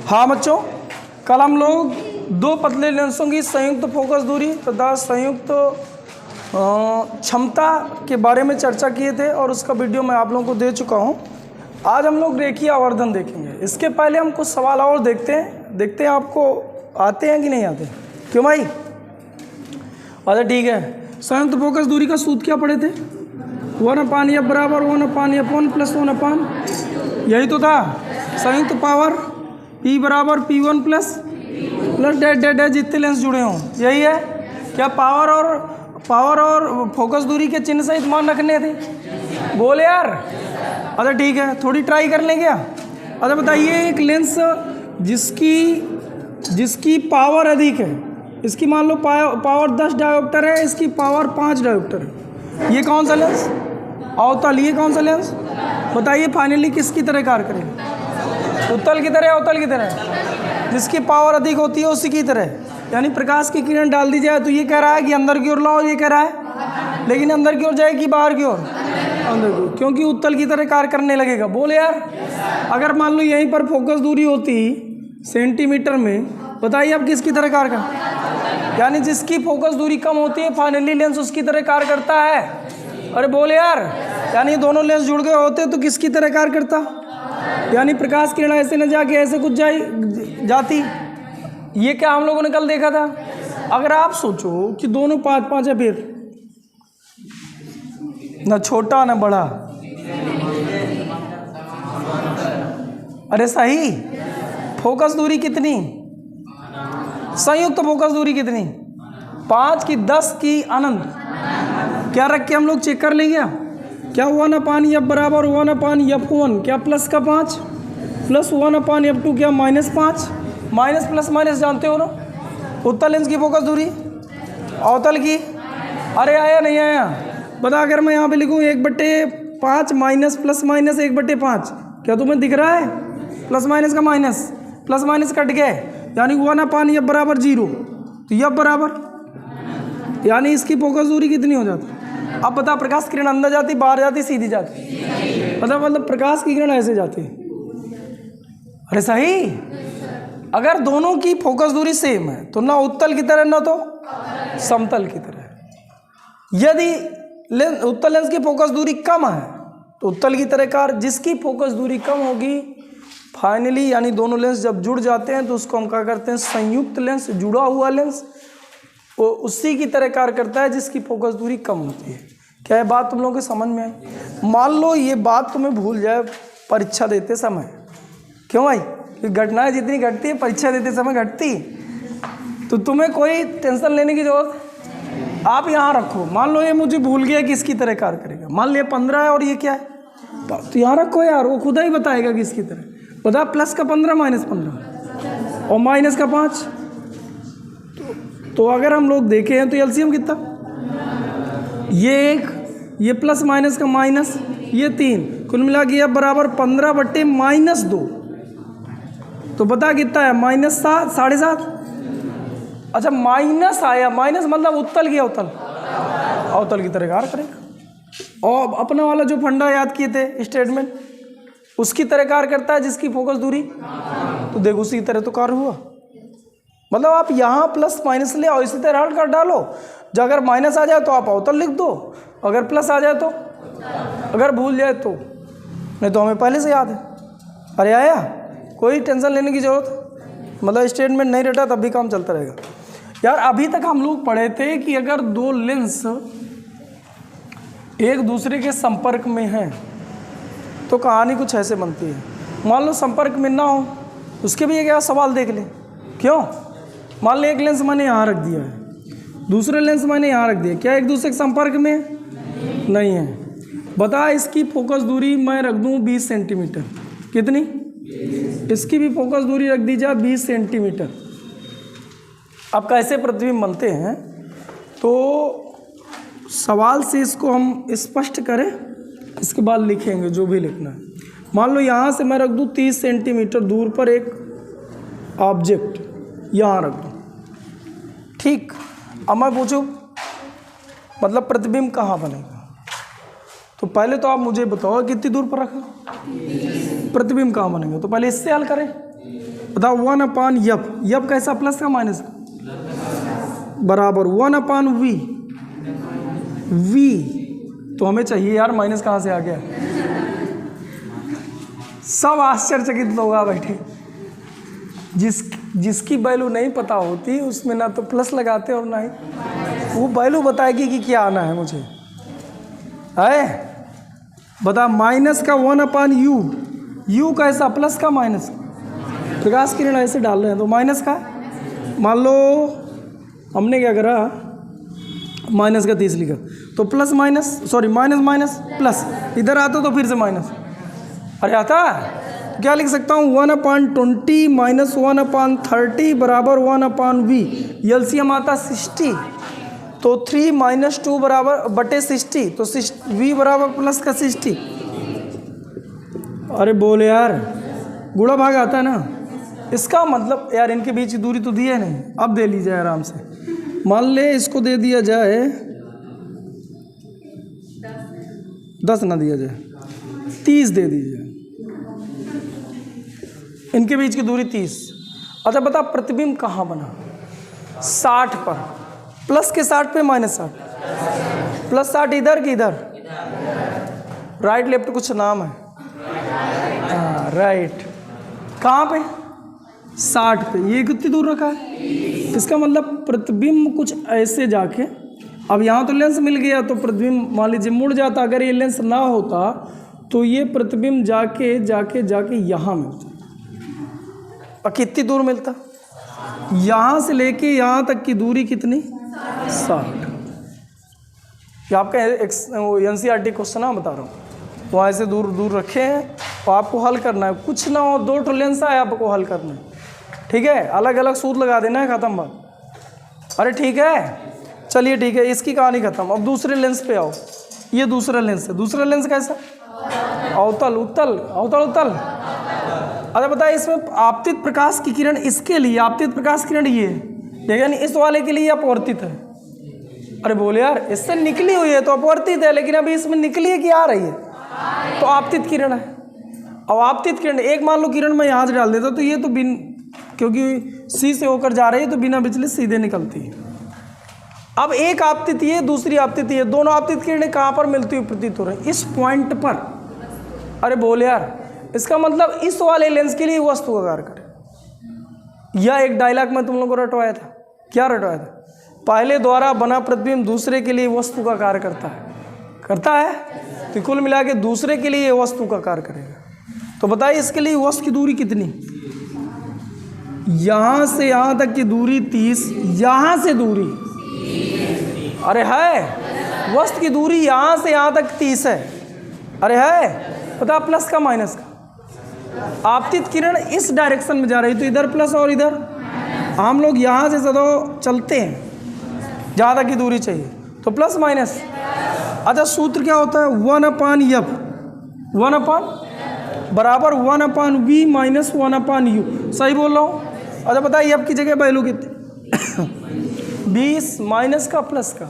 हाँ बच्चों, कल हम लोग दो पतले लेंसों की संयुक्त फोकस दूरी तथा संयुक्त क्षमता के बारे में चर्चा किए थे और उसका वीडियो मैं आप लोगों को दे चुका हूँ। आज हम लोग रेखीय आवर्धन देखेंगे। इसके पहले हम कुछ सवाल और देखते हैं आपको आते हैं कि नहीं आते। क्यों भाई? अच्छा ठीक है। संयुक्त फोकस दूरी का सूत्र क्या पढ़े थे? 1/F बराबर 1/F1 प्लस 1/, यही तो था। संयुक्त पावर P बराबर P1 प्लस डैट जितने लेंस जुड़े हों, यही है क्या? पावर और फोकस दूरी के चिन्ह सहित मान रखने थे। बोले यार। अच्छा ठीक है, थोड़ी ट्राई कर लें क्या? अच्छा बताइए, एक लेंस जिसकी पावर अधिक है, इसकी मान लो पावर 10 डायोप्टर है, इसकी पावर 5 डायोप्टर है, ये कौन सा लेंस? अवतल। ये कौन सा लेंस? बताइए फाइनली किसकी तरह कार्य करेगा? उत्तल की तरह, अवतल की तरह। जिसकी पावर अधिक होती है उसी की तरह। यानी प्रकाश की किरण डाल दी जाए तो ये कह रहा है कि अंदर की ओर लाओ, ये कह रहा है, लेकिन अंदर की ओर जाएगी बाहर की ओर? अंदर की, क्योंकि उत्तल की तरह कार्य करने लगेगा। बोले यार। अगर मान लो यहीं पर फोकस दूरी होती सेंटीमीटर में, बताइए अब किसकी तरह कार्य कर? यानी जिसकी फोकस दूरी कम होती है फाइनली लेंस उसकी तरह कार्य करता है। अरे बोले यार, यानी दोनों लेंस जुड़ गए होते तो किसकी तरह कार्य करता? यानी प्रकाश किरण ऐसे न जाके ऐसे कुछ जाती। ये क्या हम लोगों ने कल देखा था। अगर आप सोचो कि दोनों 5-5 है, फिर न छोटा न बड़ा। अरे सही। फोकस दूरी कितनी? संयुक्त फोकस दूरी कितनी? 5 की 10 की अनंत। क्या रख के हम लोग चेक कर लेंगे क्या? 1/F बराबर 1/F1, क्या प्लस का 5 प्लस 1/F2, क्या -5? माइनस प्लस माइनस जानते हो ना। उत्तल लेंस की फोकस दूरी, अवतल की। अरे आया नहीं आया? बता। अगर मैं यहाँ पे लिखूँ 1/5 माइनस प्लस माइनस 1/5, क्या तुम्हें दिख रहा है? प्लस माइनस का माइनस, प्लस माइनस कट गए, यानी 1/F बराबर 0। तो F बराबर, यानी इसकी फोकस दूरी कितनी हो जाती? अब बता, प्रकाश किरण अंदर जाती, बाहर जाती, सीधी जाती? मतलब प्रकाश की किरण ऐसे जाती। अरे सही। अगर दोनों की फोकस दूरी सेम है तो ना उत्तल की तरह ना तो समतल की तरह। यदि उत्तल लेंस की फोकस दूरी कम है तो उत्तल की तरह कार्य। जिसकी फोकस दूरी कम होगी फाइनली, यानी दोनों लेंस जब जुड़ जाते हैं तो उसको हम क्या करते हैं? संयुक्त लेंस, जुड़ा हुआ लेंस। वो उसी की तरह कार्य करता है जिसकी फोकस दूरी कम होती है। क्या ये बात तुम लोगों के समझ में आई? मान लो ये बात तुम्हें भूल जाए परीक्षा देते समय। क्यों भाई? कि घटनाएं जितनी घटती है परीक्षा देते समय घटती, तो तुम्हें कोई टेंशन लेने की जरूरत। आप यहाँ रखो, मान लो ये मुझे भूल गया कि इसकी तरह कार्य करेगा। मान लिया 15 है और ये क्या है, तो यहाँ रखो यार, वो खुदा ही बताएगा कि इसकी तरह। बता, प्लस का 15 -15 और माइनस का 5। तो अगर हम लोग देखें तो एलसीएम कितना? ये 1, ये प्लस माइनस का माइनस, ये 3, कुल मिला के F बराबर 15/-2। तो बता कितना है? -7, 7.5। अच्छा माइनस आया, माइनस मतलब उत्तल की अवतल, अवतल की तरह कार्य करेगा। और अपना वाला जो फंडा याद किए थे स्टेटमेंट, उसकी तरह कार्य करता है जिसकी फोकस दूरी। तो देखो उसी तरह तो कार्य हुआ। मतलब आप यहाँ प्लस माइनस ले और इसी तरह हल कर डालो। जो अगर माइनस आ जाए तो आप अवतल लिख दो, अगर प्लस आ जाए तो, अगर भूल जाए तो, नहीं तो हमें पहले से याद है। अरे आया, कोई टेंशन लेने की ज़रूरत, मतलब स्टेटमेंट नहीं रटा तब भी काम चलता रहेगा। यार अभी तक हम लोग पढ़े थे कि अगर दो लेंस एक दूसरे के संपर्क में हैं तो कहानी कुछ ऐसे बनती है। मान लो संपर्क में ना हो, उसके भी एक सवाल देख ले। क्यों? मान लो एक लेंस मैंने यहाँ रख दिया है, दूसरे लेंस मैंने यहाँ रख दिया, क्या एक दूसरे के संपर्क में नहीं है? बता, इसकी फोकस दूरी मैं रख दूँ 20 सेंटीमीटर। कितनी? इसकी भी फोकस दूरी रख दी जाए 20 सेंटीमीटर। अब कैसे प्रतिबिंब बनते हैं तो सवाल से इसको हम स्पष्ट करें, इसके बाद लिखेंगे जो भी लिखना है। मान लो यहाँ से मैं रख दूँ 30 सेंटीमीटर दूर पर एक ऑब्जेक्ट, यहाँ रख दूँ, ठीक। अब मैं पूछूँ मतलब प्रतिबिंब कहाँ बनेगा, तो पहले तो आप मुझे बताओ कितनी दूर पर रखा? प्रतिबिंब कहाँ बनेंगे? तो पहले इससे हल करें। बताओ 1/यप, यप कैसा, प्लस का माइनस का, बराबर 1/v, v तो हमें चाहिए यार माइनस कहाँ से आ गया। सब आश्चर्यचकित लोग आ बैठे, जिसकी वैल्यू नहीं पता होती उसमें ना तो प्लस लगाते और ना ही वो वैल्यू बताएगी कि क्या आना है मुझे, है बता। माइनस का 1/u, u कैसा, प्लस का माइनस, प्रकाश किरण ऐसे डाल रहे हैं तो माइनस का, मान लो हमने क्या करा, माइनस का 30 लिखा तो plus minus, sorry minus minus plus, इधर आता तो फिर से माइनस, अरे आता क्या लिख सकता हूँ 1/20 माइनस 1/30 बराबर 1/v, एलसीएम आता 60, तो 3 - 2 बराबर बटे 60, तो v बराबर प्लस का 60। अरे बोल यार, गुणा भाग आता है ना, इसका मतलब यार इनके बीच की दूरी तो दी है नहीं, अब दे लीजिए आराम से। मान ले इसको दे दिया जाए 10 ना दिया जाए 30 दे दीजिए, इनके बीच की दूरी 30। अच्छा बता प्रतिबिंब कहाँ बना, 60 पर, प्लस के 60 पे माइनस 60, प्लस 60 इधर कि इधर, राइट लेफ्ट कुछ नाम है, हाँ राइट, कहाँ पे 60 पे, ये कितनी दूर रखा है, इसका मतलब प्रतिबिंब कुछ ऐसे जाके, अब यहाँ तो लेंस मिल गया तो प्रतिबिंब मान लीजिए मुड़ जाता, अगर ये लेंस ना होता तो ये प्रतिबिंब जाके जाके जाके यहाँ मिलता, और कितनी दूर मिलता, यहाँ से लेके यहाँ तक की दूरी कितनी, 60। ये आपका NCERT क्वेश्चन है बता रहा हूँ, वहाँ से दूर दूर रखे हैं तो आपको हल करना है, कुछ ना हो 2 लेंस है आपको हल करना है, ठीक है, अलग अलग सूत्र लगा देना है, ख़त्म बात। अरे ठीक है, चलिए ठीक है, इसकी कहानी खत्म। अब दूसरे लेंस पे आओ, ये दूसरा लेंस है, दूसरा लेंस कैसा, अवतल उत्तल, अवतल उत्तल। अच्छा बताइए इसमें आपतित प्रकाश की किरण, इसके लिए आपतित प्रकाश किरण ये है, यानी इस वाले के लिए अपवर्तित है। अरे बोले यार इससे निकली हुई है तो अपवर्तित है, लेकिन अभी इसमें निकली है कि आ रही है, तो आपतित किरण है। अब आपतित किरण, एक मान लो किरण मैं यहाँ से डाल देता तो ये तो क्योंकि सी से होकर जा रही है तो बिना बिचले सीधे निकलती है। अब एक आपतित ये, दूसरी आपतित ये, दोनों आपतित किरणें कहाँ पर मिलती हुई प्रतीत हो रही है, इस पॉइंट पर। अरे बोल यार, इसका मतलब इस वाले लेंस के लिए वस्तु का कार्य करे। यह एक डायलॉग में तुम लोगों को रटवाया था, क्या रटवाया था, पहले द्वारा बना प्रतिबिंब दूसरे के लिए वस्तु का कार्य करता है, करता है, तो कुल मिला के दूसरे के लिए वस्तु का कार्य करेगा। तो बताइए इसके लिए वस्तु की दूरी कितनी, यहाँ से यहाँ तक की दूरी 30, यहाँ से दूरी, अरे है वस्तु की दूरी यहाँ से यहाँ तक 30 है, अरे है पता, प्लस का माइनस का। आपतित किरण इस डायरेक्शन में जा रही तो इधर प्लस और इधर, हम लोग यहाँ से ज़्यादा चलते हैं, जहाँ तक की दूरी चाहिए तो प्लस माइनस। अच्छा सूत्र क्या होता है, 1/f, 1 बराबर 1/v माइनस 1/u, सही बोल रहा हूँ। अच्छा बताइए अब की जगह वैल्यू कितनी 20 माइनस का प्लस का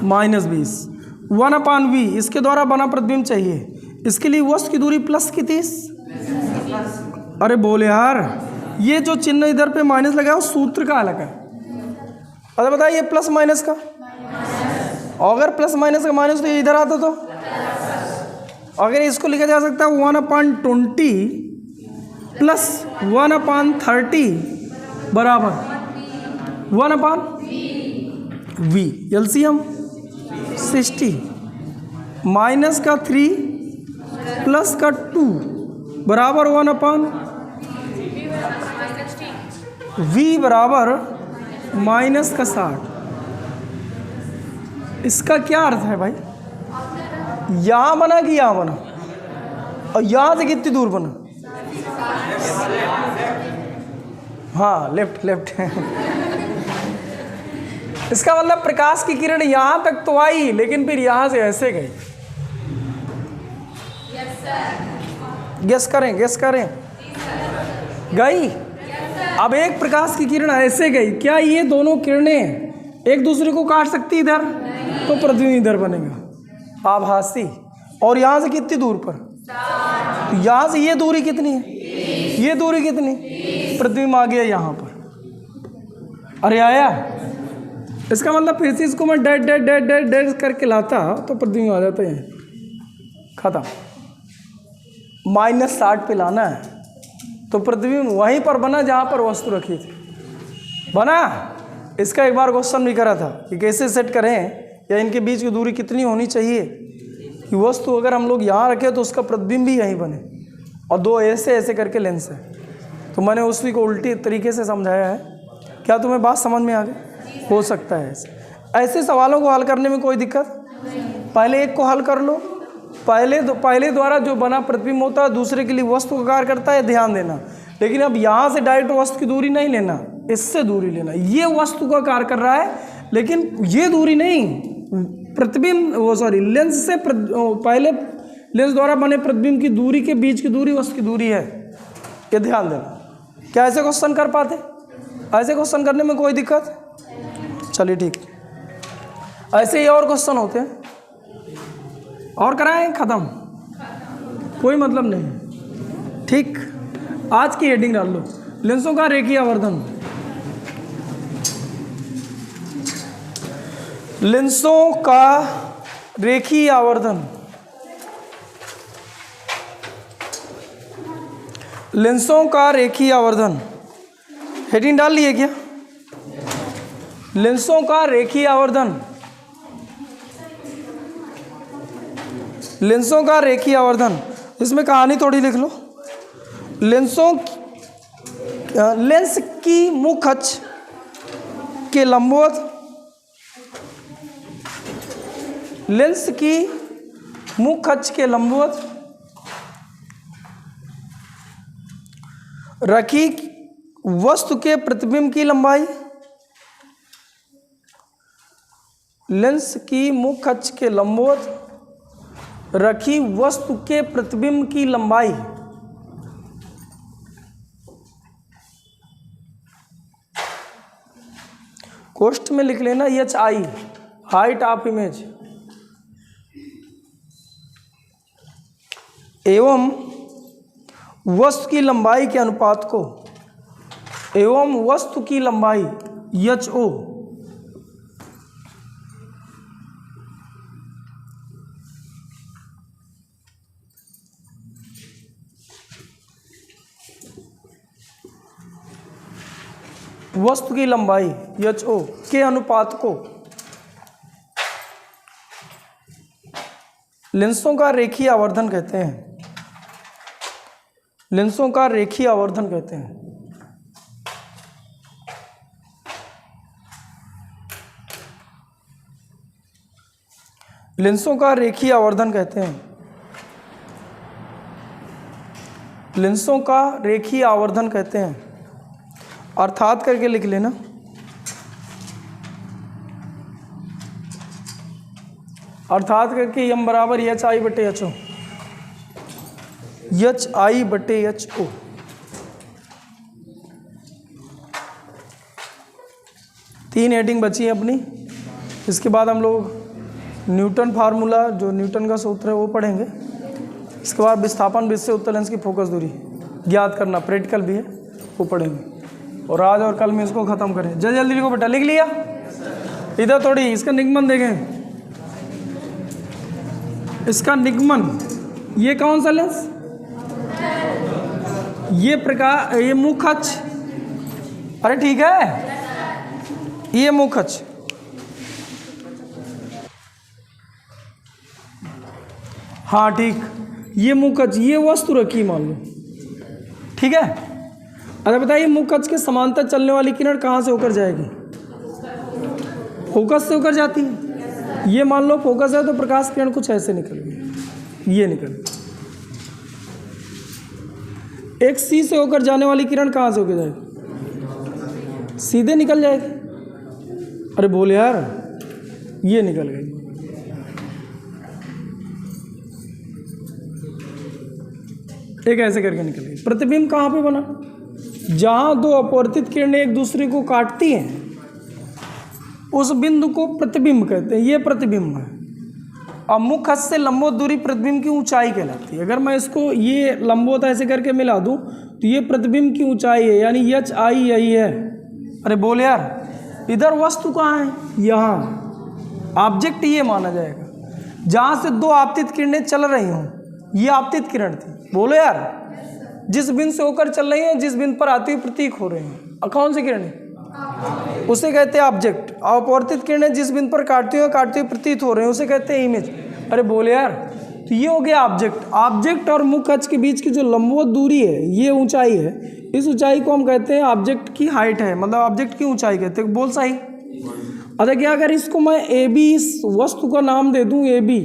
माइनस 20, 1/v इसके द्वारा बना प्रतिबिंब चाहिए, इसके लिए वस्तु की दूरी प्लस की 30। अरे बोले यार, ये जो चिन्ह इधर पे माइनस लगा है वो सूत्र का अलग है। अच्छा बताइए प्लस माइनस का, अगर प्लस माइनस का माइनस तो ये इधर आता, तो अगर इसको लिखा जा सकता है 1/20 प्लस 1/30 बराबर 1/v, एलसीएम 60 माइनस का 3 प्लस का 2 बराबर 1/v बराबर माइनस का 60। इसका क्या अर्थ है भाई, यहाँ बना कि यहाँ बना, और यहाँ से कितनी दूर बना, हाँ लेफ्ट लेफ्ट इसका मतलब प्रकाश की किरण यहाँ तक तो आई, लेकिन फिर यहाँ से ऐसे गई। गेस करें, गेस करें, गई। अब एक प्रकाश की किरण ऐसे गई, क्या ये दोनों किरणें एक दूसरे को काट सकती इधर, तो प्रतिबिंब इधर बनेगा आभासी, और यहाँ से कितनी दूर पर, तो यहाँ से ये दूरी कितनी है, ये दूरी कितनी, प्रतिबिंब आ गया यहाँ पर। अरे आया, इसका मतलब फिर से इसको मैं dead dead dead dead dead करके लाता तो प्रतिबिंब आ जाता है, खत्म। -60 पे लाना है तो प्रतिबिंब वहीं पर बना जहाँ पर वस्तु रखी थी, बना। इसका एक बार क्वेश्चन भी करा था कि कैसे सेट करें या इनके बीच की दूरी कितनी होनी चाहिए कि वस्तु अगर हम लोग यहाँ रखें तो उसका प्रतिबिंब भी यहीं बने, और दो ऐसे ऐसे करके लेंस है। तो मैंने उसी को उल्टी तरीके से समझाया है। क्या तुम्हें बात समझ में आ गई? हो सकता है ऐसे सवालों को हल करने में कोई दिक्कत? पहले एक को हल कर लो। पहले द्वारा जो बना प्रतिबिंब होता है दूसरे के लिए वस्तु का कार्य करता है, ध्यान देना। लेकिन अब यहाँ से डायरेक्ट वस्तु की दूरी नहीं लेना, इससे दूरी लेना। ये वस्तु का कार्य कर रहा है लेकिन ये दूरी नहीं, प्रतिबिंब लेंस से पहले लेंस द्वारा बने प्रतिबिंब की दूरी के बीच की दूरी वस्तु की दूरी है, ये ध्यान देना। क्या ऐसे क्वेश्चन कर पाते? ऐसे क्वेश्चन करने में कोई दिक्कत? चलिए ठीक, ऐसे ही और क्वेश्चन होते हैं और कराएं, खत्म, कोई मतलब नहीं। ठीक, आज की हेडिंग डाल लो, लेंसों का रेखीय आवर्धन। लेंसों का रेखीय आवर्धन, लेंसों का रेखीय आवर्धन, हेडिंग डाल लिए क्या? लेंसों का रेखीय आवर्धन, लेंसों का रेखीय आवर्धन। इसमें कहानी थोड़ी लिख लो। लेंस की मुख्य अक्ष के लंबवत, लेंस की मुख्य अक्ष के लंबवत रखी वस्तु के प्रतिबिंब की लंबाई, लेंस की मुख्य अक्ष के लंबवत रखी वस्तु के प्रतिबिंब की लंबाई कोष्ठ में लिख लेना HI, हाइट ऑफ इमेज, एवं वस्तु की लंबाई के अनुपात को, एवं वस्तु की लंबाई HO वस्तु की लंबाई HO के अनुपात को लेंसों का रेखीय आवर्धन कहते हैं। लेंसों का रेखीय आवर्धन कहते हैं। लेंसों का रेखीय आवर्धन कहते हैं। लेंसों का रेखीय आवर्धन कहते हैं, अर्थात करके लिख लेना। अर्थात करके m बराबर HI बटे HO, HI बटे HO। तीन हेडिंग बची है अपनी। इसके बाद हम लोग न्यूटन फार्मूला, जो न्यूटन का सूत्र है वो पढ़ेंगे। इसके बाद विस्थापन वृत्त से उत्तल लेंस की फोकस दूरी ज्ञात करना, प्रैक्टिकल भी है, वो पढ़ेंगे। और आज और कल में इसको ख़त्म करें। जल्दी जल्दी लिखो बेटा, लिख लिया? इधर थोड़ी, इसका निगमन देखें। इसका निगमन, ये कौन सा लेंस? ये प्रकार, ये मुख्य अक्ष, अरे ठीक है, ये मुख्य अक्ष, हाँ ठीक, ये मुख्य अक्ष, ये वस्तु रखी मान लो, ठीक है। अच्छा बताइए, मुख्य अक्ष के समांतर चलने वाली किरण कहाँ से होकर जाएगी? फोकस से होकर जाती है। ये मान लो फोकस है तो प्रकाश किरण कुछ ऐसे निकल गई, ये निकल गई। एक सी से होकर जाने वाली किरण कहाँ से होकर जाएगी? सीधे निकल जाएगी। अरे बोले यार, ये निकल गई। एक ऐसे करके निकल गई। प्रतिबिंब कहाँ पे बना? जहाँ दो अपवर्तित किरणें एक दूसरे को काटती हैं, उस बिंदु को प्रतिबिंब कहते हैं। ये प्रतिबिंब है। और मुख अक्ष से लंबवत दूरी प्रतिबिंब की ऊंचाई कहलाती है। अगर मैं इसको ये लंबवत ऐसे करके मिला दूं तो ये प्रतिबिंब की ऊंचाई है, यानी एच आई यही है। अरे बोल यार, इधर वस्तु कहाँ है? यहाँ ऑब्जेक्ट ये माना जाएगा। जहाँ से दो आपतित किरणें चल रही हों, ये आपतित किरण थी। बोलो यार, जिस बिंदु से होकर चल रही हैं, जिस बिंदु पर आती हुई प्रतीक हो रहे हैं, कौन सी किरणें? उसे कहते हैं ऑब्जेक्ट। अपवर्तित किरणें जिस बिंदु पर काटती हुई प्रतीत हो रहे हैं, उसे कहते हैं इमेज। अरे बोले यार, तो ये हो गया ऑब्जेक्ट। ऑब्जेक्ट और मुख अक्ष के बीच की जो लंबवत दूरी है, ये ऊंचाई है। इस ऊंचाई को हम कहते हैं ऑब्जेक्ट की हाइट है, मतलब ऑब्जेक्ट की ऊंचाई कहते हैं। बोल सही। अच्छा, क्या अगर इसको मैं ए बी, इस वस्तु का नाम दे दूं ए बी,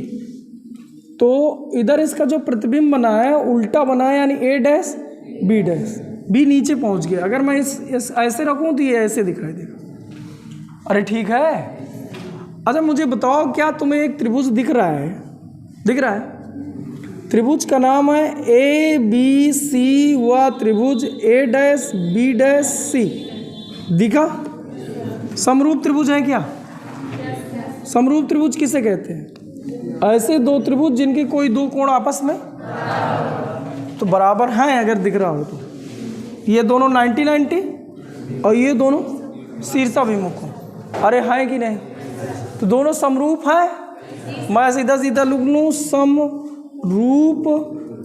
तो इधर इसका जो प्रतिबिंब बना है उल्टा बना है, यानी ए डैश बी डैश। बी नीचे पहुंच गया। अगर मैं इस ऐसे रखूं तो ये ऐसे दिखाई देगा। अरे ठीक है। अच्छा मुझे बताओ, क्या तुम्हें एक त्रिभुज दिख रहा है? दिख रहा है? त्रिभुज का नाम है ए बी सी, व त्रिभुज ए डैश बी डैश सी। दिखा? समरूप त्रिभुज है क्या? समरूप त्रिभुज किसे कहते हैं? ऐसे दो त्रिभुज जिनके कोई दो कोण आपस में तो बराबर हैं, अगर दिख रहा हो तो। ये दोनों 90-90 और ये दोनों शीर्षाभिमुख हो। अरे हैं कि नहीं? तो दोनों समरूप हैं। मैं सीधा सीधा लिख लूँ, समरूप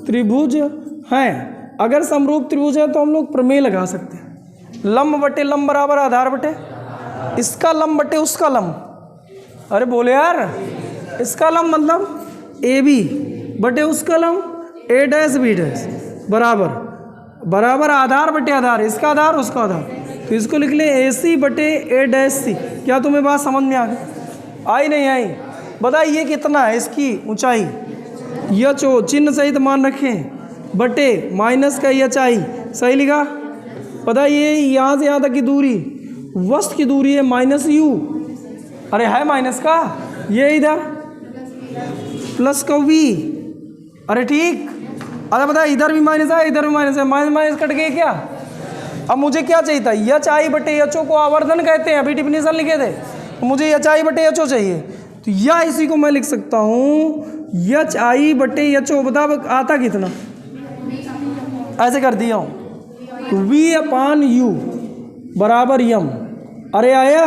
त्रिभुज हैं। अगर समरूप त्रिभुज है तो हम लोग प्रमेय लगा सकते हैं। लंब बटे लंब बराबर आधार बटे इसका लंब बटे उसका लंब। अरे बोले यार, इसका लंब मतलब ए बी बटे उसका लंब ए डैश बी डैश बराबर आधार बटे आधार, इसका आधार उसका आधार। तो इसको लिख ले ए सी बटे ए डैश सी। क्या तुम्हें बात समझ में आ गई? आई नहीं आई? बताइए कितना है इसकी ऊंचाई? एच ओ चिन्ह सहित मान रखें बटे माइनस का एच आई। सही लिखा? बताइए यहाँ से यहाँ तक की दूरी, वस्तु की दूरी है माइनस यू। अरे है माइनस का, ये इधर प्लस का वी। अरे ठीक। अरे बता, इधर भी माइनस है, इधर भी माइनस है, माइनस माइनस कट गए क्या? अब मुझे क्या चाहिए था? एच आई बटे एच ओ को आवर्धन कहते हैं, अभी डिफिनेशन लिखे थे। तो मुझे एच आई बटे एच ओ चाहिए, तो या इसी को मैं लिख सकता हूँ एच आई बटे एच ओ। बता आता कितना? ऐसे कर दिया हूँ, वी अपान यू बराबर यम। अरे आया?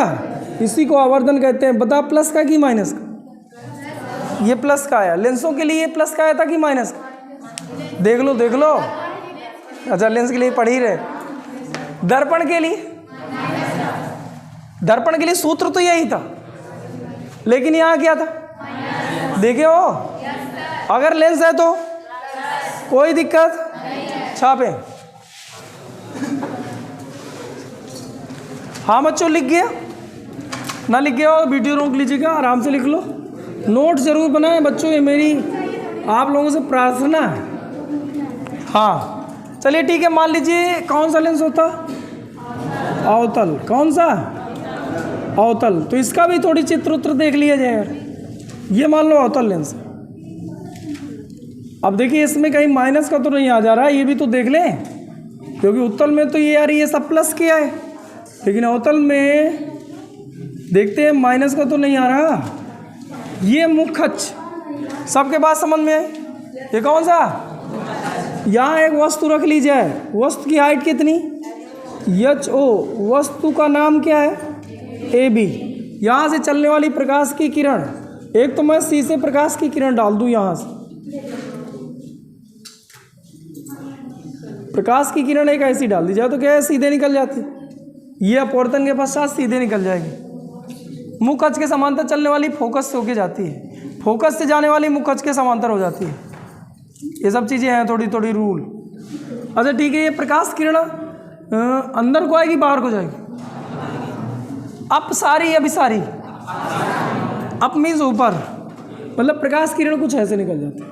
इसी को आवर्धन कहते हैं। बता प्लस का कि माइनस का? ये प्लस का आया। लेंसों के लिए प्लस का आया था कि माइनस का? देख लो देख लो। अच्छा, लेंस के लिए पढ़ ही रहे। दर्पण के लिए सूत्र तो यही था, लेकिन यहाँ क्या था? देखे हो? अगर लेंस है तो कोई दिक्कत? छापे? हाँ बच्चों, लिख गया? ना लिख गया हो वीडियो रोक लीजिएगा, आराम से लिख लो। नोट जरूर बनाएं बच्चों, ये मेरी आप लोगों से प्रार्थना है। हाँ चलिए ठीक है। मान लीजिए कौन सा लेंस होता? अवतल। कौन सा? अवतल। तो इसका भी थोड़ी चित्र उत्र देख लिया जाए यार। ये मान लो अवतल लेंस। अब देखिए इसमें कहीं माइनस का तो नहीं आ जा रहा है, ये भी तो देख लें, क्योंकि उत्तल में तो ये यार ये सब प्लस किया है, लेकिन अवतल में देखते हैं माइनस का तो नहीं आ रहा। ये मुख अक्ष सबके पास समझ में आए? ये कौन सा? यहाँ एक वस्तु रख ली जाए, वस्तु की हाइट कितनी? H O. वस्तु का नाम क्या है? A B. यहाँ से चलने वाली प्रकाश की किरण, एक तो मैं सी से प्रकाश की किरण डाल दूँ यहाँ से। प्रकाश की किरण एक ऐसी डाल दी जाए तो क्या है? सीधे निकल जाती। ये अपवर्तन के पश्चात सीधे निकल जाएगी। मुख अक्ष के समांतर चलने वाली फोकस से होके जाती है, फोकस से जाने वाली मुख अक्ष के समांतर हो जाती है। ये सब चीज़ें हैं थोड़ी थोड़ी रूल। अच्छा ठीक है। ये प्रकाश किरण अंदर को आएगी बाहर को जाएगी? अप सारी अभी सारी? अप मीन्स ऊपर, मतलब प्रकाश किरण कुछ ऐसे निकल जाती है।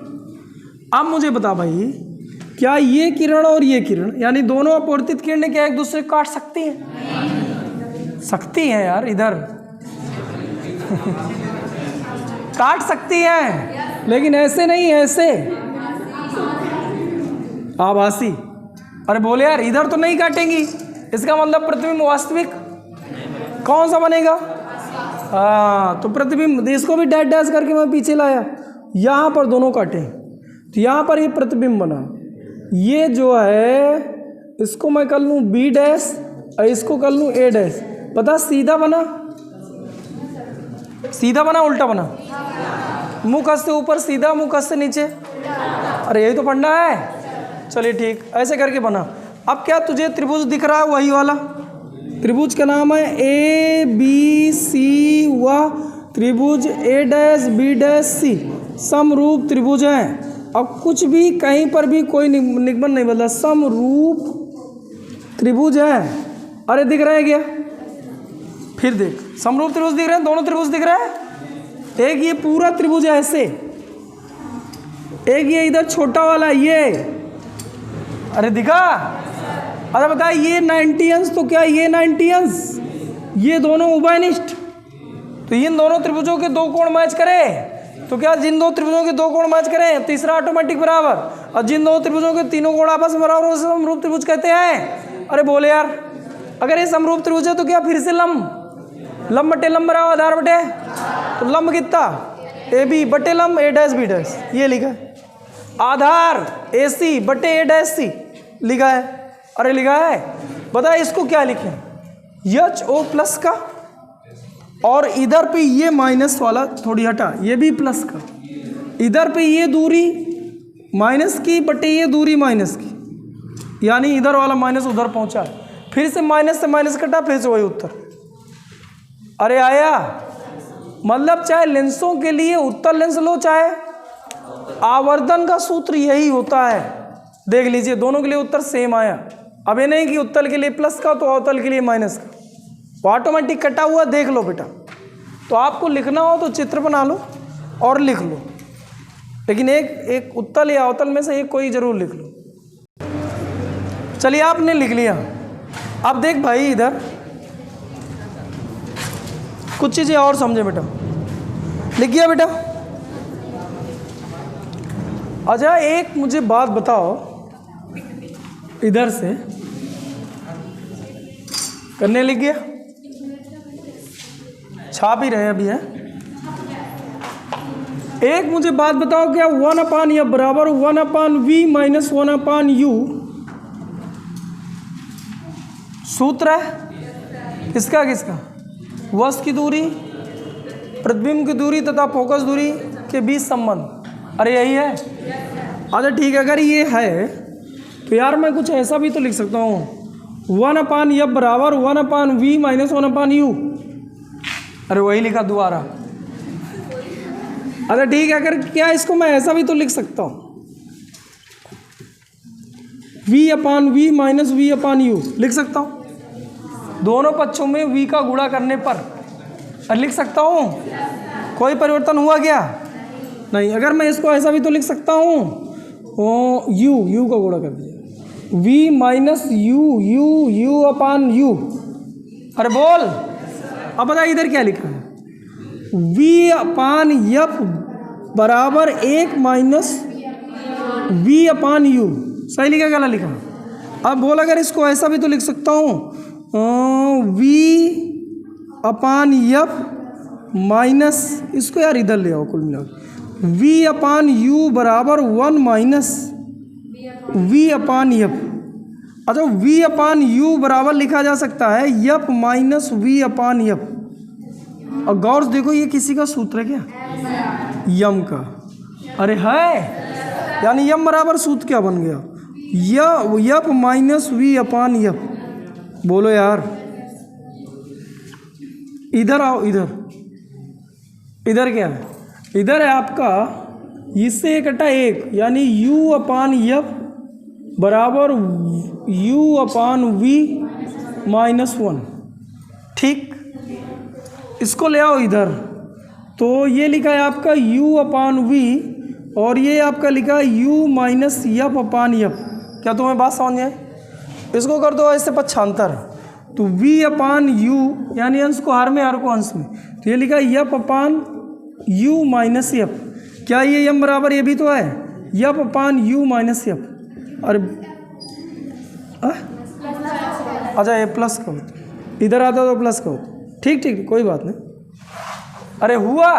अब मुझे बता भाई, क्या ये किरण और ये किरण यानी दोनों अपवर्तित किरणें क्या एक दूसरे को काट सकती हैं? सकती हैं यार, इधर काट सकती हैं, लेकिन ऐसे नहीं, ऐसे आभासी। अरे बोले यार, इधर तो नहीं काटेंगी, इसका मतलब प्रतिबिंब वास्तविक कौन सा बनेगा? हाँ, तो प्रतिबिंब, इसको भी डैश डैश करके मैं पीछे लाया, यहाँ पर दोनों काटे तो यहाँ पर ये प्रतिबिंब बना। ये जो है इसको मैं कर लूँ बी डैश और इसको कर लूँ ए डैश। पता सीधा बना, सीधा बना उल्टा बना? मुँह कस से ऊपर सीधा, मुँह कस से नीचे। अरे यही तो फंडा है। चलिए ठीक, ऐसे करके बना। अब क्या तुझे त्रिभुज दिख रहा है? वही वाला त्रिभुज का नाम है ए बी सी। वह त्रिभुज A dash B dash C समरूप त्रिभुज है। अब कुछ भी कहीं पर भी कोई निगमन नहीं बदला, समरूप त्रिभुज है। अरे दिख रहा है क्या? फिर देख, समरूप त्रिभुज दिख रहे हैं, दोनों त्रिभुज दिख रहा है। एक ये पूरा त्रिभुज है ऐसे, एक ये इधर छोटा वाला ये। अरे दिखा? अरे बता, ये 90 अंश तो क्या ये 90 अंश, ये दोनों उभयनिष्ठ। तो इन दोनों त्रिभुजों के दो कोण मैच करें तो क्या जिन दो त्रिभुजों के दो कोण मैच करें तीसरा ऑटोमेटिक बराबर। और जिन दो त्रिभुजों के तीनों कोण आपस में बराबर उसे समरूप त्रिभुज कहते हैं। अरे बोले यार, अगर ये समरूप त्रिभुज है तो क्या फिर से लंब बटे लंब बराबर आधार बटे, तो लंब कितना? ए बी बटे लंब ए डैश बी डैश, ये लिखा है। आधार ए सी बटे ए डैश सी लिखा है। अरे लिखा है, बता इसको क्या लिखें? एच ओ प्लस का, और इधर पे ये माइनस वाला थोड़ी हटा, ये भी प्लस का। इधर पे ये दूरी माइनस की बटे ये दूरी माइनस की, यानी इधर वाला माइनस उधर पहुंचा, फिर से माइनस कटा, फिर से वही उत्तर। अरे आया? मतलब चाहे लेंसों के लिए उत्तल लेंस लो, चाहे आवर्धन का सूत्र यही होता है। देख लीजिए दोनों के लिए उत्तर सेम आया। अब ये नहीं कि उत्तल के लिए प्लस का तो अवतल के लिए माइनस का, वो ऑटोमेटिक कटा हुआ। देख लो बेटा, तो आपको लिखना हो तो चित्र बना लो और लिख लो, लेकिन एक उत्तल या अवतल में से एक कोई जरूर लिख लो। चलिए आपने लिख लिया। अब देख भाई, इधर कुछ चीज़ें और समझे बेटा। लिख गया बेटा? अच्छा एक मुझे बात बताओ, इधर से करने लिख गया? छाप ही रहे अभी है। एक मुझे बात बताओ, क्या 1/f बराबर 1/v माइनस 1/u सूत्र है? किसका किसका? वस्तु की दूरी, प्रतिबिंब की दूरी तथा फोकस दूरी के बीच संबंध। अरे यही है। अच्छा ठीक है, अगर ये है तो यार मैं कुछ ऐसा भी तो लिख सकता हूँ, 1/f बराबर 1/v माइनस 1/u। अरे वही लिखा दोबारा। अच्छा ठीक है, अगर क्या इसको मैं ऐसा भी तो लिख सकता हूँ, v/v माइनस v/u लिख सकता हूँ। दोनों पक्षों में v का गुणा करने पर लिख सकता हूँ। कोई परिवर्तन हुआ क्या? नहीं। अगर मैं इसको ऐसा भी तो लिख सकता हूँ, u का गुणा कर दीजिए, v माइनस u/u। अरे बोल, अब बता इधर क्या लिखा है? v/f बराबर 1 माइनस v/u। सही लिखा गलत लिखा? अब बोल, अगर इसको ऐसा भी तो लिख सकता हूँ, v/f माइनस, इसको यार इधर ले आओ, कुल मिला v/u बराबर 1 माइनस v/f। अच्छा v/u बराबर लिखा जा सकता है f माइनस v/f। और गौर से देखो, ये किसी का सूत्र है क्या? यम का। अरे है, यानी यम बराबर सूत्र क्या बन गया? f minus v/f। बोलो यार, इधर आओ। इधर क्या है? इधर है आपका इससे इकट्ठा 1, यानी u/f बराबर u/v माइनस 1। ठीक, इसको ले आओ इधर। तो ये लिखा है आपका u/v और ये आपका लिखा है u माइनस f/f। क्या तुम्हें बात समझ में आई? इसको कर दो ऐसे पक्षांतर, तो v/u यानी अंश को हर में, हर को अंश में, तो ये लिखा है f/u माइनस f। क्या ये m बराबर ये भी तो है f/u माइनस f। अरे अच्छा ये प्लस का होता, इधर आता तो प्लस का होता। ठीक, कोई बात नहीं। अरे हुआ?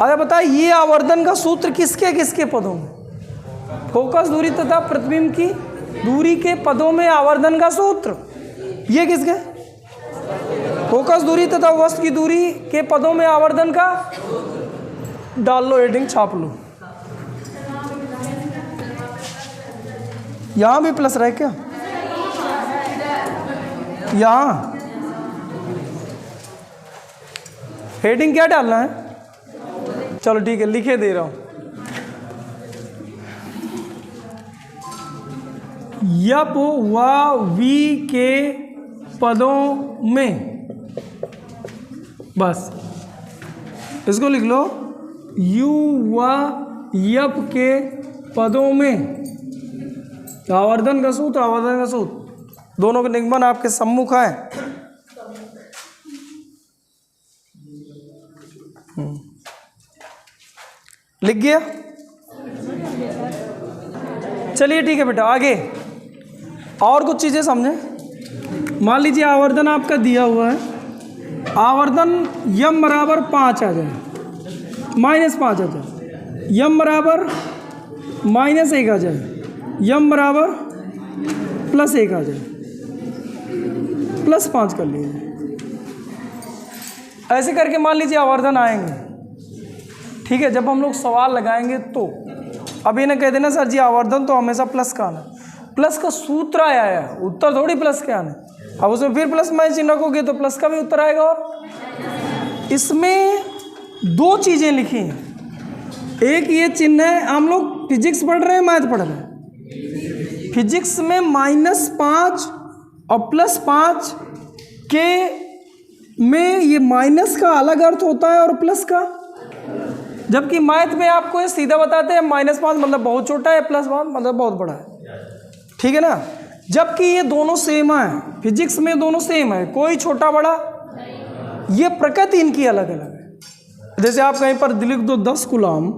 अरे बताए ये आवर्धन का सूत्र किसके किसके पदों में? फोकस दूरी तथा प्रतिबिंब की दूरी के पदों में आवर्धन का सूत्र। ये किसके? फोकस दूरी तथा वस्तु की दूरी के पदों में आवर्धन का। डाल लो हेडिंग, छाप लो। यहां भी प्लस रहे क्या? यहां हेडिंग क्या डालना है? चलो ठीक है, लिखे दे रहा हूं। यप व वी के पदों में, बस इसको लिख लो। यू व यप के पदों में आवर्धन का सूत्र, आवर्धन का सूत्र दोनों के निगमन आपके सम्मुख है। लिख गया? चलिए ठीक है बेटा, आगे और कुछ चीज़ें समझें। मान लीजिए आवर्धन आपका दिया हुआ है, आवर्धन यम बराबर 5 आ जाए, -5 आ जाए, यम बराबर -1 आ जाए, यम बराबर +1 आ जाए, +5 कर लीजिए। ऐसे करके मान लीजिए आवर्धन आएंगे, ठीक है। जब हम लोग सवाल लगाएंगे तो अभी ना कह देना सर जी आवर्धन तो हमेशा प्लस का आना, प्लस का सूत्र आया है, उत्तर थोड़ी प्लस के आने। अब उसमें फिर प्लस माइनस चिन्ह रखोगे तो प्लस का भी उत्तर आएगा। और इसमें 2 चीज़ें लिखी हैं, एक ये चिन्ह है, हम लोग फिजिक्स पढ़ रहे हैं मैथ पढ़ रहे हैं, फिजिक्स में -5 और +5 के में ये माइनस का अलग अर्थ होता है और प्लस का, जबकि मैथ में आपको ये सीधा बताते हैं -5 मतलब बहुत छोटा है, +5 मतलब बहुत बड़ा है, ठीक है ना। जबकि ये दोनों सेम है, फिजिक्स में दोनों सेम है, कोई छोटा बड़ा, ये प्रकृति इनकी अलग अलग है। जैसे आप कहीं पर लिख दो 10 कूलम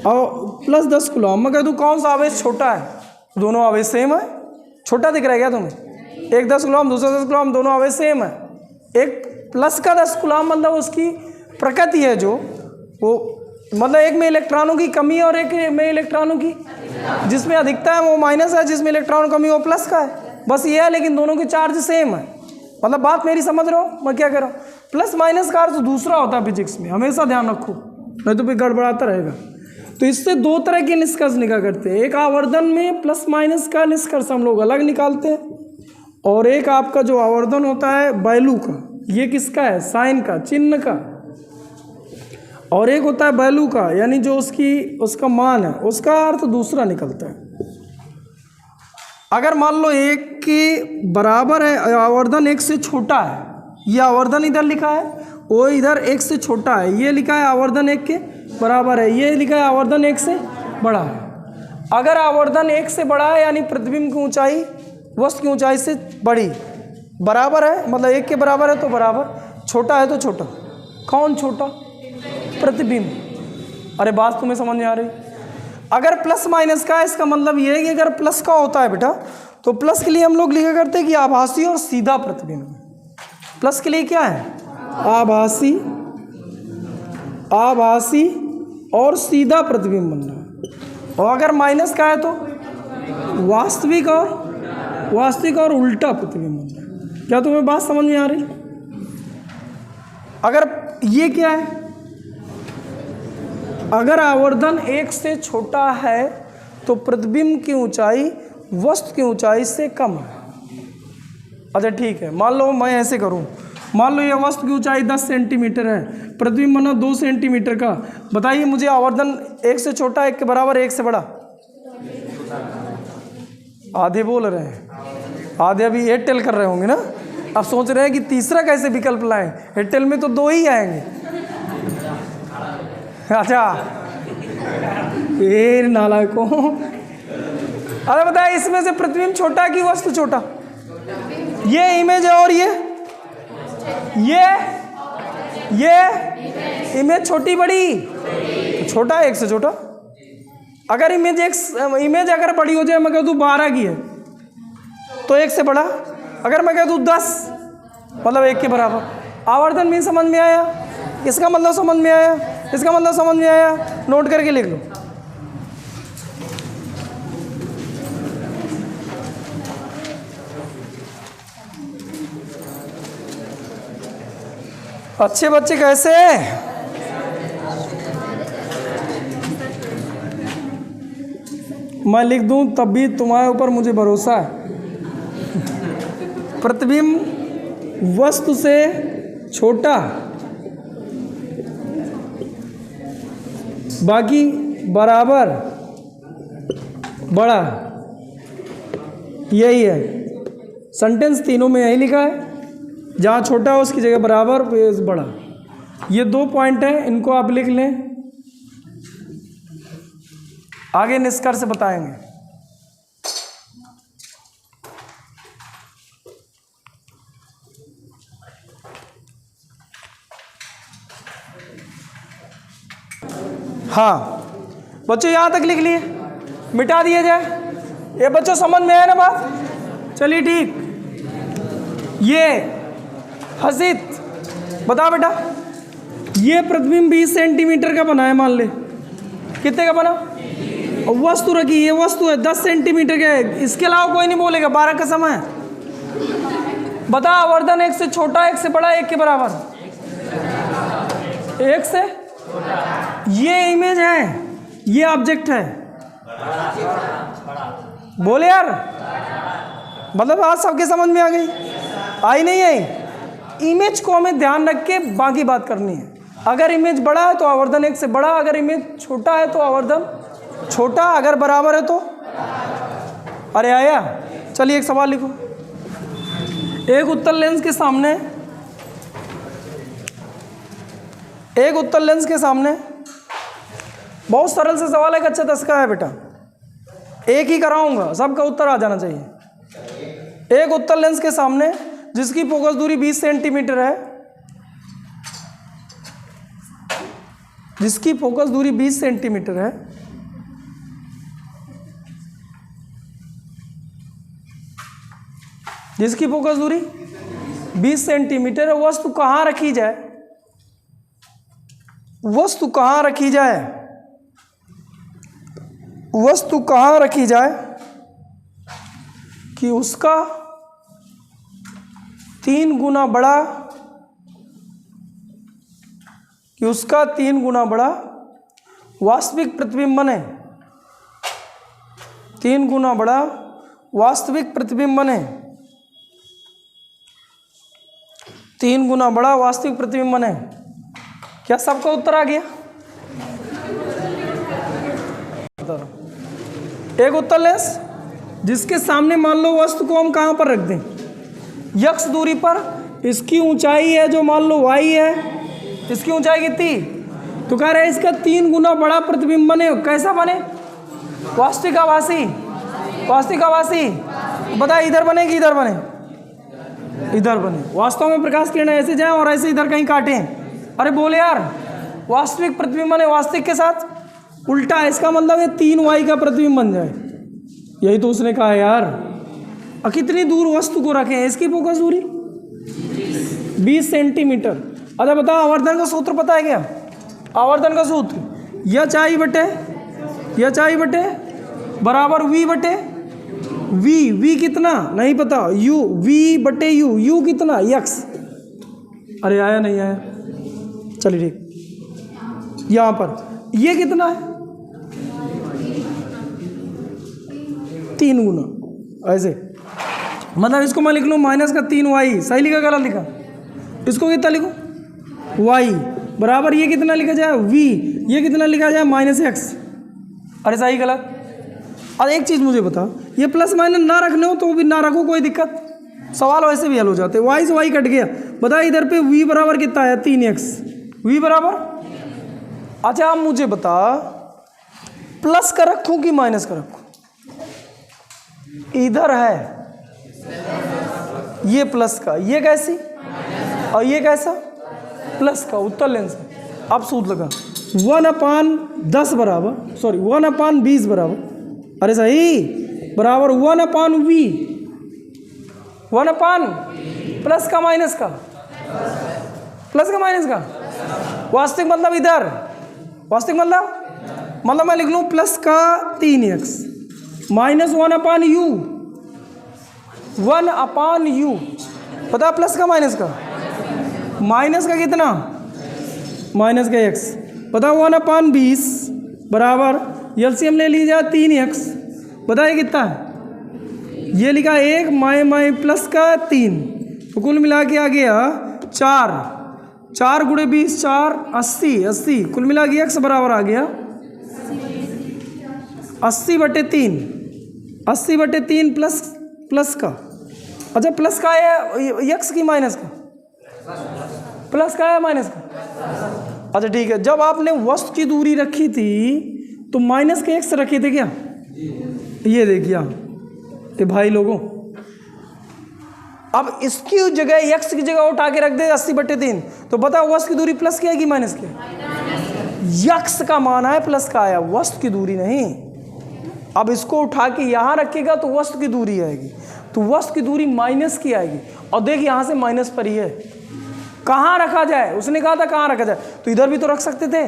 और +10 कूलम, मैं कह दूँ कौन सा आवेश छोटा है? दोनों आवेश सेम है। छोटा दिख रहा है क्या तुम्हें? एक 10 कूलम, दूसरा 10 कूलम, दोनों आवेश सेम है। एक प्लस का 10 कूलम मतलब उसकी प्रकृति है, जो वो मतलब एक में इलेक्ट्रॉनों की कमी और एक में इलेक्ट्रॉनों की, जिसमें अधिकता है वो माइनस है, जिसमें इलेक्ट्रॉन कमी वो प्लस का है, बस ये है। लेकिन दोनों के चार्ज सेम है। मतलब बात मेरी समझ रहे हो मैं क्या कह रहा हूँ? प्लस माइनस का अर्थ दूसरा होता है फिजिक्स में, हमेशा ध्यान रखो, नहीं तो फिर गड़बड़ाता रहेगा। तो इससे 2 तरह के निष्कर्ष निकाल करते हैं। एक आवर्धन में प्लस माइनस का निष्कर्ष हम लोग अलग निकालते हैं, और एक आपका जो आवर्धन होता है वैल्यू का, ये किसका है? साइन का, चिन्ह का। और एक होता है वैल्यू का, यानी जो उसका मान है, उसका अर्थ दूसरा निकलता है। अगर मान लो 1 के बराबर है, आवर्धन 1 से छोटा है, ये आवर्धन इधर लिखा है, वो इधर 1 से छोटा है, ये लिखा है आवर्धन 1 के बराबर है, ये लिखा है आवर्धन 1 से बड़ा है। अगर आवर्धन 1 से बड़ा है यानी प्रतिबिंब की ऊंचाई वस्तु की ऊंचाई से बड़ी, बराबर है मतलब 1 के बराबर है तो बराबर, छोटा है तो छोटा। कौन छोटा? प्रतिबिंब। अरे बात तुम्हें समझ में आ रही? अगर प्लस माइनस का है, इसका मतलब ये है कि अगर प्लस का होता है बेटा, तो प्लस के लिए हम लोग लिखा करते हैं कि आभासी और सीधा प्रतिबिंब। प्लस के लिए क्या है? आभासी, आभासी और सीधा प्रतिबिंब बनना है। और अगर माइनस का है तो वास्तविक और उल्टा प्रतिबिंब बनना है। क्या तुम्हें बात समझ में आ रही? अगर ये क्या है, अगर आवर्धन 1 से छोटा है तो प्रतिबिंब की ऊंचाई वस्तु की ऊंचाई से कम है। अच्छा ठीक है, मान लो मैं ऐसे करूं, मान लो ये वस्तु की ऊंचाई 10 सेंटीमीटर है, प्रतिबिंब बना 2 सेंटीमीटर का। बताइए मुझे आवर्धन 1 से छोटा, 1 के बराबर, 1 से बड़ा? आधे बोल रहे हैं, आधे अभी एयरटेल कर रहे होंगे ना। अब सोच रहे हैं कि तीसरा कैसे विकल्प लाएं, एयरटेल में तो 2 ही आएंगे। अच्छा ये नालायकों। अरे बताए इसमें से प्रतिबिंब छोटा कि वस्तु छोटा? ये इमेज है और ये इमेज छोटी बड़ी, तो छोटा है 1 से छोटा। अगर इमेज अगर बड़ी हो जाए, मैं कह दूँ 12 की है तो 1 से बड़ा। अगर मैं कह दूँ 10 मतलब 1 के बराबर। आवर्धन भी समझ में आया, इसका मतलब समझ में आया। इसका मतलब समझ में आया? नोट करके लिख लो। अच्छे बच्चे कैसे? मैं लिख दूं तब भी तुम्हारे ऊपर मुझे भरोसा है। प्रतिबिंब वस्तु से छोटा, बाकी बराबर बड़ा, यही है सेंटेंस। तीनों में यही लिखा है, जहाँ छोटा है उसकी जगह बराबर बड़ा। ये 2 पॉइंट हैं, इनको आप लिख लें, आगे निष्कर्ष बताएंगे। हाँ बच्चों यहाँ तक लिख लिए, मिटा दिया जाए। ये बच्चों समझ में आया ना बात? चलिए ठीक। ये हसीत बता बेटा, ये प्रतिबिंब 20 सेंटीमीटर का बना है, मान ले। कितने का बना? वस्तु रखी, ये वस्तु है 10 सेंटीमीटर का है, इसके अलावा कोई नहीं बोलेगा। 12 का समय बता, आवर्धन 1 से छोटा, 1 से बड़ा, 1 के बराबर, 1 से। ये इमेज है, ये ऑब्जेक्ट है, बोले यार। मतलब आज सबके समझ में आ गई? आई नहीं आई? इमेज को हमें ध्यान रख के बाकी बात करनी है। अगर इमेज बड़ा है तो आवर्धन 1 से बड़ा, अगर इमेज छोटा है तो आवर्धन छोटा, अगर बराबर है तो। अरे आया? चलिए एक सवाल लिखो। एक उत्तल लेंस के सामने, एक उत्तल लेंस के सामने, बहुत सरल से सवाल है, कच्चा 10 का है बेटा, एक ही कराऊंगा, सबका उत्तर आ जाना चाहिए। एक उत्तल लेंस के सामने जिसकी फोकस दूरी 20 सेंटीमीटर है, जिसकी फोकस दूरी 20 सेंटीमीटर है, जिसकी फोकस दूरी 20 सेंटीमीटर है, वस्तु कहाँ रखी जाए? वस्तु कहाँ रखी जाए? वस्तु कहाँ रखी जाए कि उसका 3 गुना बड़ा, कि उसका 3 गुना बड़ा वास्तविक प्रतिबिंब बने, 3 गुना बड़ा वास्तविक प्रतिबिंब बने, 3 गुना बड़ा वास्तविक प्रतिबिंब बने। क्या सबका उत्तर आ गया? एक उत्तल लेंस जिसके सामने मान लो वस्तु को हम कहाँ पर रख दें? यक्ष दूरी पर। इसकी ऊंचाई है जो मान लो y है, इसकी ऊंचाई कितनी? तो कह रहे हैं इसका 3 गुना बड़ा प्रतिबिंब बने। कैसा बने? वास्तविक आभासी, वास्तविक आभासी। बता, इधर बने कि इधर बने? इधर बने। वास्तव में प्रकाश किरणें ऐसे जाएं और ऐसे इधर कहीं काटें। अरे बोले यार, वास्तविक प्रतिबिंब बने वास्तविक के साथ उल्टा, इसका मतलब है 3y का प्रतिबिंब बन जाए। यही तो उसने कहा यार। कितनी दूर वस्तु को रखें? इसकी फोकस दूरी 20 सेंटीमीटर। अच्छा बताओ, आवर्धन का सूत्र पता है क्या? आवर्धन का सूत्र एच आई बटे बराबर v बटे v कितना नहीं पता, u v बटे u कितना x। अरे आया नहीं आया? चलिए ठीक। यहाँ पर ये कितना है? 3 गुना। ऐसे मतलब इसको मैं लिख लूँ माइनस का 3y। सही लिखा गलत लिखा? इसको कितना लिखूँ? y बराबर ये कितना लिखा जाए? v। ये कितना लिखा जाए? -x। अरे सही गलत? और एक चीज़ मुझे बता, ये प्लस माइनस ना रखने हो तो भी ना रखो, कोई दिक्कत? सवाल वैसे भी हल हो जाते। y से y कट गया। बता इधर पे v बराबर कितना है? 3x। v बराबर, अच्छा अब मुझे बता, प्लस का रखूँ कि माइनस का रखूँ? इधर है ये प्लस का, ये कैसी और ये कैसा? प्लस का, उत्तल लेंस है। अब सूत्र लगा 1/10 बराबर, सॉरी 1/20 बराबर, अरे सही, बराबर 1/v। 1/, प्लस का माइनस का, प्लस का माइनस का, वास्तविक मतलब इधर, वास्तविक मतलब मैं लिख लूँ प्लस का 3x माइनस 1/u पता है प्लस का माइनस का कितना माइनस का x पता 1/20 बराबर एलसीएम ले लीजिए 3x बताइए कितना है ये लिखा 1 माई प्लस का 3 तो कुल मिला के आ गया 4 गुणे 20 4 80 कुल मिला के x बराबर आ गया 80/3 प्लस का अच्छा प्लस का है x की माइनस का प्लस का है माइनस का अच्छा ठीक है। जब आपने वस्तु की दूरी रखी थी तो माइनस के x रखे थे क्या ये देखिए ये भाई लोगों अब इसकी जगह x की जगह उठा के रख दे 80/3 तो बताओ वस्तु की दूरी प्लस की है कि माइनस की x का मान है प्लस का आया वस्तु की दूरी नहीं। अब इसको उठा के यहाँ रखेगा तो वस्तु की दूरी आएगी तो वस्तु की दूरी माइनस की आएगी और देख यहाँ से माइनस पर ही है कहाँ रखा जाए उसने कहा था कहाँ रखा जाए तो इधर भी तो रख सकते थे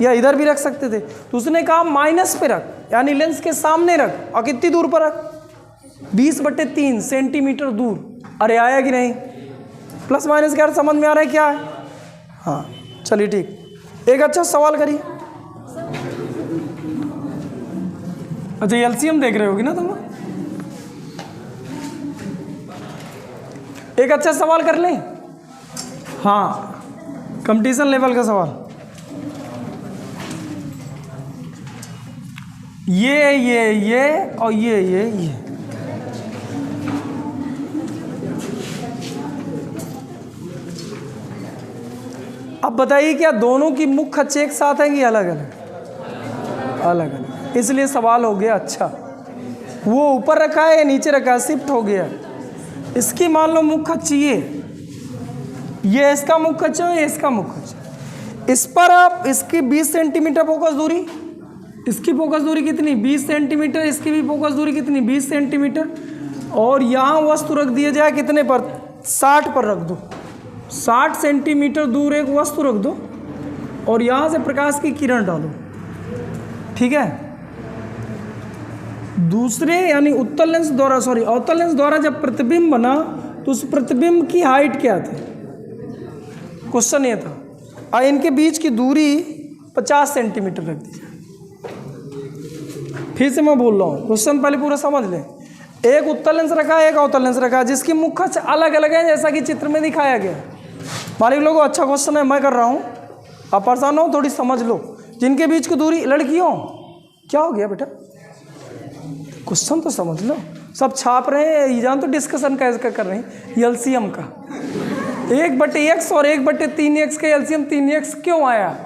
या इधर भी रख सकते थे तो उसने कहा माइनस पे रख यानी लेंस के सामने रख और कितनी दूर पर रख 20/3 सेंटीमीटर दूर। अरे आया कि नहीं प्लस माइनस का समझ में आ रहा है क्या है हाँ चलिए ठीक एक अच्छा सवाल करिए। अच्छा एलसीएम देख रहे होगी ना तुम एक अच्छा सवाल कर लें हाँ कंपटीशन लेवल का सवाल ये और ये अब बताइए क्या दोनों की मुख्य अक्ष एक साथ है कि अलग अलग इसलिए सवाल हो गया अच्छा वो ऊपर रखा है या नीचे रखा है शिफ्ट हो गया। इसकी मान लो मुख्य अक्ष ये इसका मुख्य अक्ष है ये इसका मुख्य अक्ष इस पर आप इसकी 20 सेंटीमीटर फोकस दूरी इसकी फोकस दूरी कितनी 20 सेंटीमीटर इसकी भी फोकस दूरी कितनी 20 सेंटीमीटर और यहाँ वस्तु रख दिया जाए कितने पर 60 पर रख दो 60 सेंटीमीटर दूर एक वस्तु रख दो और यहाँ से प्रकाश की किरण डालो ठीक है। दूसरे यानी उत्तल लेंस द्वारा अवतल लेंस द्वारा जब प्रतिबिंब बना तो उस प्रतिबिंब की हाइट क्या थी क्वेश्चन ये था और इनके बीच की दूरी 50 सेंटीमीटर रख दीजिए। फिर से मैं बोल रहा हूँ क्वेश्चन पहले पूरा समझ लें एक उत्तल लेंस रखा है एक अवतल लेंस रखा है जिसकी मुख्य अक्ष अलग अलग है जैसा कि चित्र में दिखाया गया। मालिक लोगों अच्छा क्वेश्चन है मैं कर रहा हूँ आप परेशान हो थोड़ी समझ लो जिनके बीच की दूरी लड़कियों क्या हो गया बेटा क्वेश्चन तो समझ लो सब छाप रहे हैं एग्जाम तो डिस्कशन कैसे कर रहे हैं एलसीएम का 1/x और 1/3x का एलसीएम 3x क्यों आया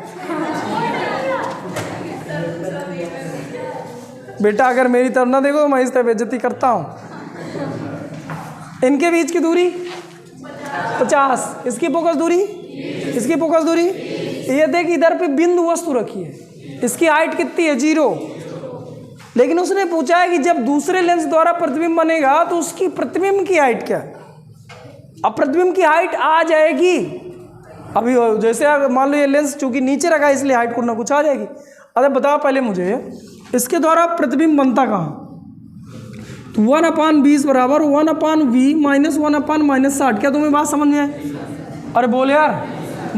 बेटा अगर मेरी तरफ ना देखो तो मैं इस तरह बेइज्जती करता हूँ। इनके बीच की दूरी 50 इसकी फोकस दूरी ये देख इधर पे बिंदु वस्तु रखी है इसकी हाइट कितनी है 0 लेकिन उसने पूछा है कि जब दूसरे लेंस द्वारा प्रतिबिंब बनेगा तो उसकी प्रतिबिंब की हाइट क्या अब प्रतिबिंब की हाइट आ जाएगी अभी जैसे मान लो ये लेंस चूंकि नीचे रखा है इसलिए हाइट कुछ ना कुछ आ जाएगी। अरे बताओ पहले मुझे इसके द्वारा प्रतिबिंब बनता कहाँ तो 1/20 बराबर 1/v माइनस 1/-60 क्या तुम्हें बात समझ में आए अरे बोल यार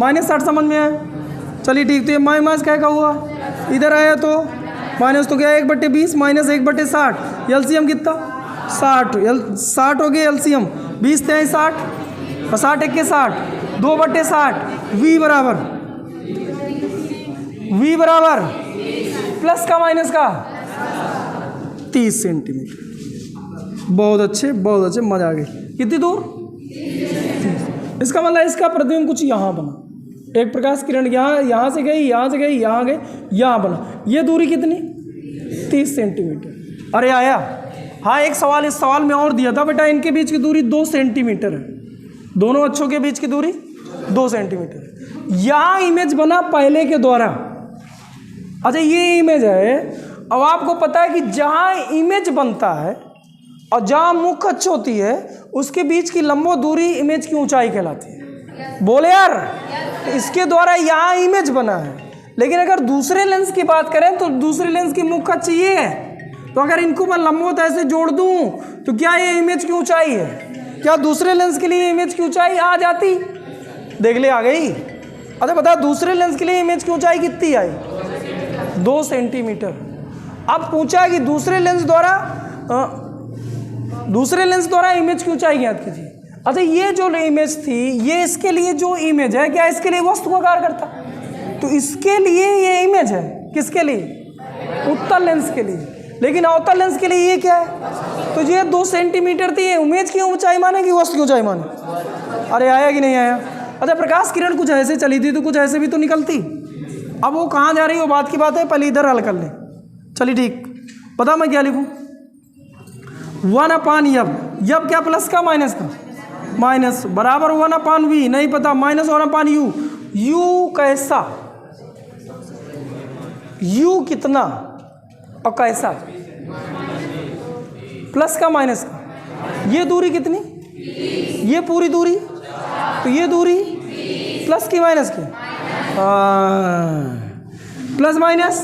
-60 समझ में आए चलिए ठीक तो ये माइनस क्या हुआ इधर आया तो माइनस तो क्या 1/20 माइनस 1/60 एलसीएम कितना 60 हो गया एलसीएम 20 थे 60 और 60 1 के 60 2/60 v बराबर प्लस का माइनस का 30 सेंटीमीटर। बहुत अच्छे मजा आ गई कितनी दूर इसका मतलब इसका प्रतिबिंब कुछ यहाँ बना एक प्रकाश किरण यहाँ से गई यहाँ बना ये दूरी कितनी 30 सेंटीमीटर। अरे आया हाँ एक सवाल इस सवाल में और दिया था बेटा इनके बीच की दूरी 2 सेंटीमीटर है दोनों अक्षों के बीच की दूरी 2 सेंटीमीटर। यहाँ इमेज बना पहले के द्वारा अच्छा ये इमेज है अब आपको पता है कि जहाँ इमेज बनता है और जहाँ मुख्य अक्ष होती है उसके बीच की लंबो दूरी इमेज की ऊंचाई कहलाती है बोले यार इसके द्वारा यहाँ इमेज बना है लेकिन अगर दूसरे लेंस की बात करें तो दूसरे लेंस की मुख कच्ची ये है, तो अगर इनको मैं लंबवत ऐसे जोड़ दूं तो क्या ये इमेज की ऊंचाई है? क्या दूसरे लेंस के लिए इमेज की ऊंचाई आ जाती? देख ले आ गई। अच्छा बता, दूसरे लेंस के लिए इमेज की ऊंचाई कितनी आई? 2 सेंटीमीटर। अब पूछा कि दूसरे लेंस द्वारा इमेज की ऊंचाई ज्ञात कीजिए। अच्छा ये जो इमेज थी, ये इसके लिए जो इमेज है, क्या इसके लिए वस्तु का कार्य करता? तो इसके लिए ये इमेज है, किसके लिए? उत्तल लेंस के लिए। लेकिन अवतल लेंस के लिए ये क्या है? तो ये 2 सेंटीमीटर थी, ये इमेज की ऊंचाई माने कि वस्तु की ऊंचाई माने? अरे आया कि नहीं आया? अच्छा प्रकाश किरण कुछ ऐसे चली थी तो कुछ ऐसे भी तो निकलती। अब वो कहाँ जा रही है वो बात की बात है, पहले इधर हल कर ले। चलिए ठीक, पता मैं क्या लिखूं? 1/, यब क्या प्लस का माइनस का? माइनस बराबर 1/v, नहीं पता, -1/u। u कैसा? u कितना और कैसा? प्लस का माइनस का? ये दूरी कितनी? ये पूरी दूरी, तो ये दूरी प्लस की माइनस की? Plus minus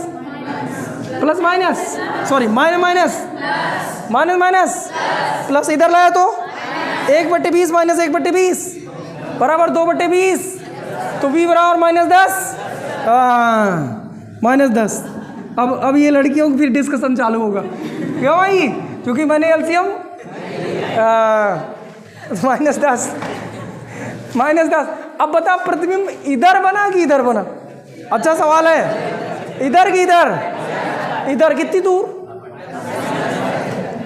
sorry minus plus इधर लाया तो 1/20 माइनस 1/20 बराबर 2/20, तो v बराबर -10। -10। अब ये लड़कियों की फिर डिस्कशन चालू होगा, क्यों भाई? क्योंकि मैंने एलसीएम -10। अब बता, प्रतिबिंब इधर बना कि इधर बना? अच्छा सवाल है, इधर की इधर कितनी दूर?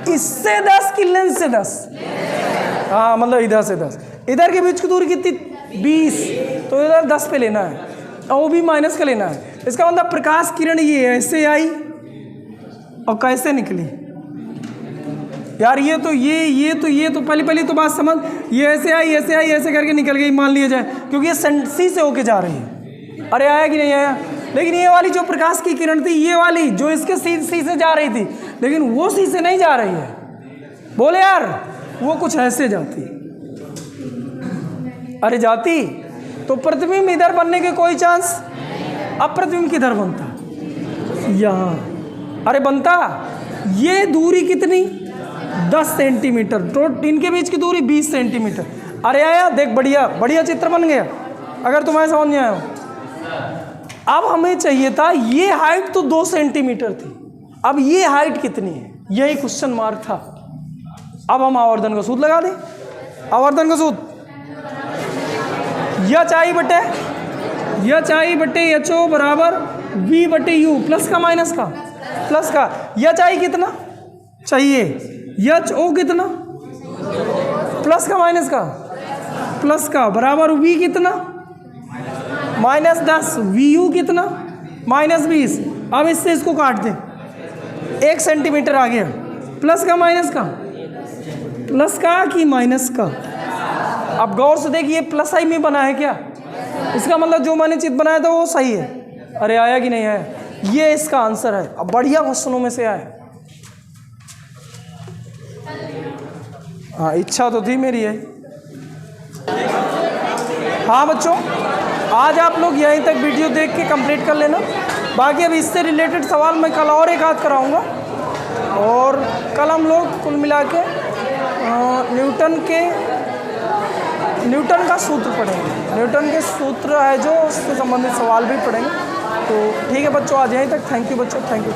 इससे 10 कि लेंस से 10? हाँ मतलब इधर से 10। इधर के बीच की दूरी कितनी? 20, तो इधर 10 पे लेना है और वो भी माइनस का लेना है। इसका मतलब प्रकाश किरण ये ऐसे आई और कैसे निकली यार? ये तो पहले तो बात समझ, ये ऐसे आई ऐसे करके निकल गई मान लिया जाए, क्योंकि ये सी से होके जा रही है। अरे आया कि नहीं आया? लेकिन ये वाली जो प्रकाश की किरण थी, ये वाली जो इसके सी से जा रही थी, लेकिन वो सी से नहीं जा रही है। बोले यार, वो कुछ ऐसे जाती। अरे जाती तो प्रतिबिंब इधर बनने के कोई चांस? अब प्रतिबिंब किधर बनता? यहाँ। अरे बनता। ये दूरी कितनी? 10 सेंटीमीटर। तो इनके बीच की दूरी 20 सेंटीमीटर। अरे आया देख, बढ़िया चित्र बन गया अगर तुम्हें समझ नहीं आया। अब हमें चाहिए था, ये हाइट तो 2 सेंटीमीटर थी, अब ये हाइट कितनी है, यही क्वेश्चन मार्क था। अब हम आवर्धन का सूत्र लगा दें। आवर्धन का सूत्र यचाई बटे एचओ बराबर v/u, प्लस का माइनस का? प्लस का। यचाई कितना चाहिए? एचओ कितना? प्लस का माइनस का? प्लस का बराबर v कितना? -10। vu कितना? -20। अब इससे इसको काट दें, 1 सेंटीमीटर आ गया। प्लस का माइनस का? प्लस का कि माइनस का? अब गौर से देखिए, प्लस आई में बना है क्या? इसका मतलब जो मैंने चित्र बनाया था वो सही है। अरे आया कि नहीं आया? ये इसका आंसर है। अब बढ़िया क्वेश्चनों में से आया। हाँ इच्छा तो थी मेरी है। हाँ बच्चों, आज आप लोग यहीं तक वीडियो देख के कंप्लीट कर लेना। बाकी अब इससे रिलेटेड सवाल मैं कल और एक आध कराऊंगा, और कल हम लोग कुल मिला के न्यूटन का सूत्र पढ़ेंगे। न्यूटन के सूत्र है जो, उससे संबंधित सवाल भी पढ़ेंगे। तो ठीक है बच्चों, आज यहीं तक। थैंक यू बच्चों, थैंक यू।